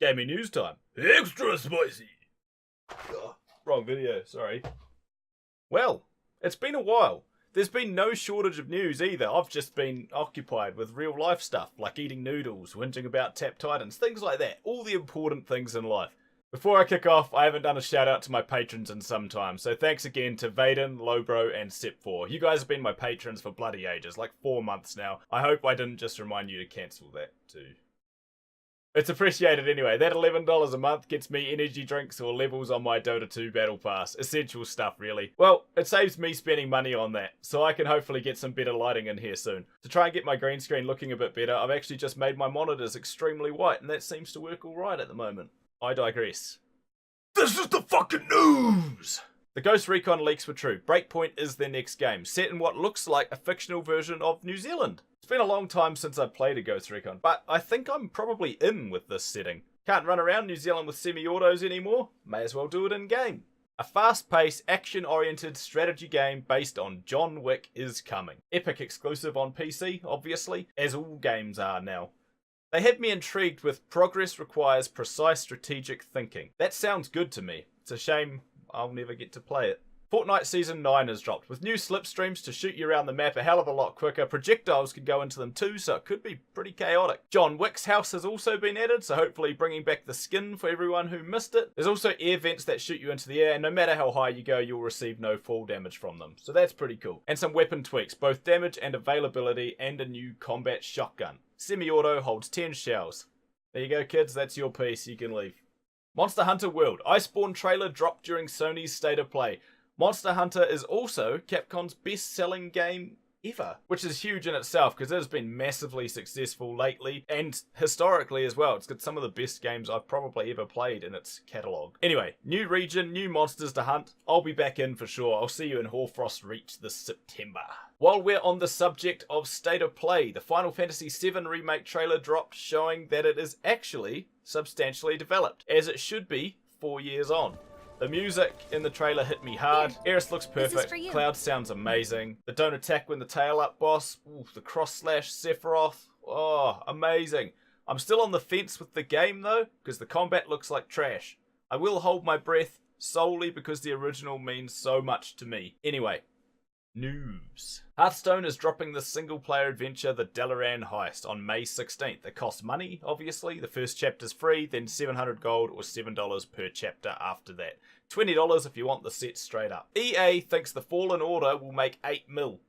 Gaming news time. Extra spicy. Ugh, wrong video, sorry. Well, it's been a while. There's been no shortage of news either. I've just been occupied with real life stuff, like eating noodles, whinging about Tap Titans, things like that. All the important things in life. Before I kick off, I haven't done a shout out to my patrons in some time, so thanks again to Vaden, Lowbro, and Sep4. You guys have been my patrons for bloody ages, like 4 months now. I hope I didn't just remind you to cancel that too. It's appreciated anyway. That $11 a month gets me energy drinks or levels on my Dota 2 Battle Pass. Essential stuff, really. Well, it saves me spending money on that, so I can hopefully get some better lighting in here soon. To try and get my green screen looking a bit better, I've actually just made my monitors extremely white, and that seems to work alright at the moment. I digress. This is the fucking news! The Ghost Recon leaks were true. Breakpoint is their next game, set in what looks like a fictional version of New Zealand. It's been a long time since I've played a Ghost Recon, but I think I'm probably in with this setting. Can't run around New Zealand with semi-autos anymore, may as well do it in-game. A fast-paced, action-oriented strategy game based on John Wick is coming. Epic exclusive on PC, obviously, as all games are now. They have me intrigued with progress requires precise strategic thinking. That sounds good to me. It's a shame I'll never get to play it. Fortnite Season 9 has dropped, with new slipstreams to shoot you around the map a hell of a lot quicker. Projectiles could go into them too, so it could be pretty chaotic. John Wick's house has also been added, so hopefully bringing back the skin for everyone who missed it. There's also air vents that shoot you into the air, and no matter how high you go, you'll receive no fall damage from them. So that's pretty cool. And some weapon tweaks, both damage and availability, and a new combat shotgun. Semi-auto holds 10 shells. There you go, kids, that's your piece, you can leave. Monster Hunter World. Iceborne trailer dropped during Sony's State of Play. Monster Hunter is also Capcom's best-selling game ever, which is huge in itself because it has been massively successful lately and historically as well. It's got some of the best games I've probably ever played in its catalogue. Anyway, new region, new monsters to hunt. I'll be back in for sure. I'll see you in Hoarfrost Reach this September. While we're on the subject of State of Play, the Final Fantasy VII Remake trailer dropped showing that it is actually substantially developed, as it should be 4 years on. The music in the trailer hit me hard. Eris looks perfect. Cloud sounds amazing. The don't attack when the tail up boss. Ooh, the cross slash Sephiroth. Oh, amazing. I'm still on the fence with the game though, because the combat looks like trash. I will hold my breath solely because the original means so much to me. Anyway, news. Hearthstone is dropping the single-player adventure The Dalaran Heist on May 16th. It costs money, obviously. The first chapter's free, then 700 gold or $7 per chapter after that. $20 if you want the set straight up. EA thinks The Fallen Order will make 8 mil.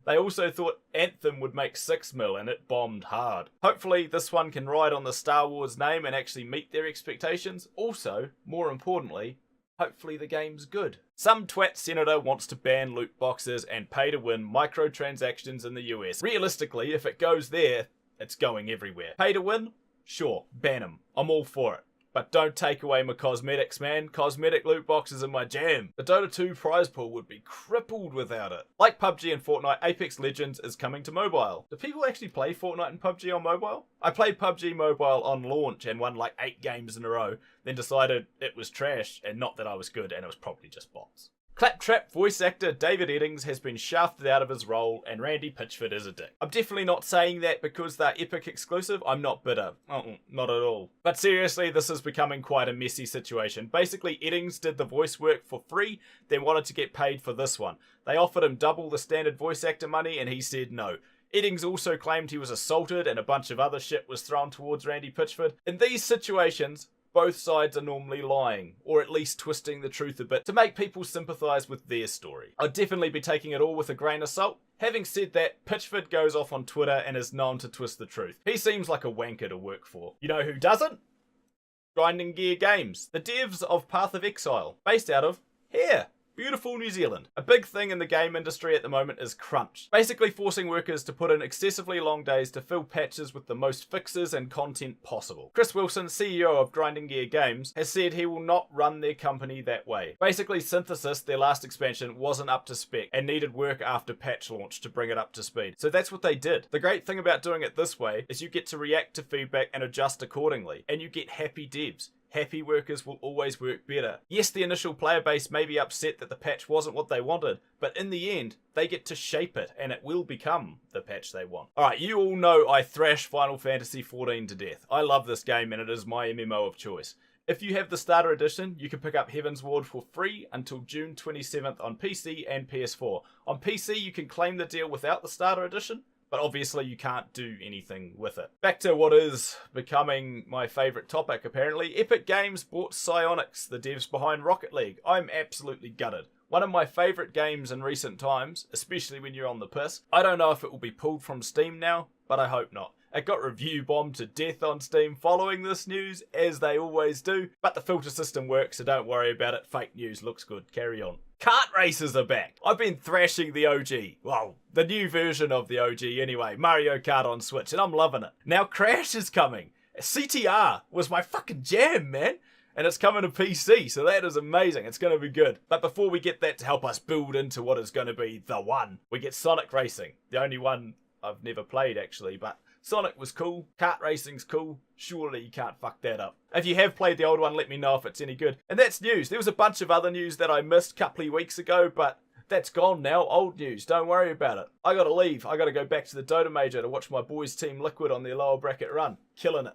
They also thought Anthem would make 6 mil and it bombed hard. Hopefully this one can ride on the Star Wars name and actually meet their expectations. Also, more importantly, hopefully the game's good. Some twat senator wants to ban loot boxes and pay to win microtransactions in the US. Realistically, if it goes there, it's going everywhere. Pay to win? Sure, ban them. I'm all for it. But don't take away my cosmetics, man. Cosmetic loot boxes are my jam. The Dota 2 prize pool would be crippled without it. Like PUBG and Fortnite, Apex Legends is coming to mobile. Do people actually play Fortnite and PUBG on mobile? I played PUBG Mobile on launch and won like 8 games in a row, then decided it was trash and not that I was good and it was probably just bots. Claptrap voice actor David Eddings has been shafted out of his role and Randy Pitchford is a dick. I'm definitely not saying that because they're Epic exclusive. I'm not bitter. Not at all. But seriously, this is becoming quite a messy situation. Basically, Eddings did the voice work for free, then wanted to get paid for this one. They offered him double the standard voice actor money and he said no. Eddings also claimed he was assaulted and a bunch of other shit was thrown towards Randy Pitchford. In these situations, both sides are normally lying, or at least twisting the truth a bit to make people sympathise with their story. I'd definitely be taking it all with a grain of salt. Having said that, Pitchford goes off on Twitter and is known to twist the truth. He seems like a wanker to work for. You know who doesn't? Grinding Gear Games, the devs of Path of Exile, based out of here. Beautiful New Zealand. A big thing in the game industry at the moment is crunch. Basically forcing workers to put in excessively long days to fill patches with the most fixes and content possible. Chris Wilson, CEO of Grinding Gear Games, has said he will not run their company that way. Basically, Synthesis, their last expansion, wasn't up to spec and needed work after patch launch to bring it up to speed. So that's what they did. The great thing about doing it this way is you get to react to feedback and adjust accordingly, and you get happy devs. Happy workers will always work better. Yes, the initial player base may be upset that the patch wasn't what they wanted, but in the end, they get to shape it, and it will become the patch they want. Alright, you all know I thrash Final Fantasy XIV to death. I love this game, and it is my MMO of choice. If you have the starter edition, you can pick up Heaven's Ward for free until June 27th on PC and PS4. On PC, you can claim the deal without the starter edition, but obviously you can't do anything with it. Back to what is becoming my favourite topic, apparently. Epic Games bought Psyonix, the devs behind Rocket League. I'm absolutely gutted. One of my favourite games in recent times, especially when you're on the piss. I don't know if it will be pulled from Steam now, but I hope not. It got review bombed to death on Steam following this news, as they always do, but the filter system works, so don't worry about it. Fake news looks good. Carry on. Kart races are back. I've been thrashing the OG. Well, the new version of the OG anyway. Mario Kart on Switch, and I'm loving it. Now Crash is coming. CTR was my fucking jam, man. And it's coming to PC, so that is amazing. It's going to be good. But before we get that to help us build into what is going to be the one, we get Sonic Racing. The only one I've never played, actually, but Sonic was cool. Kart racing's cool. Surely you can't fuck that up. If you have played the old one, let me know if it's any good. And that's news. There was a bunch of other news that I missed a couple of weeks ago, but that's gone now. Old news. Don't worry about it. I gotta leave. I gotta go back to the Dota Major to watch my boys Team Liquid on their lower bracket run. Killing it.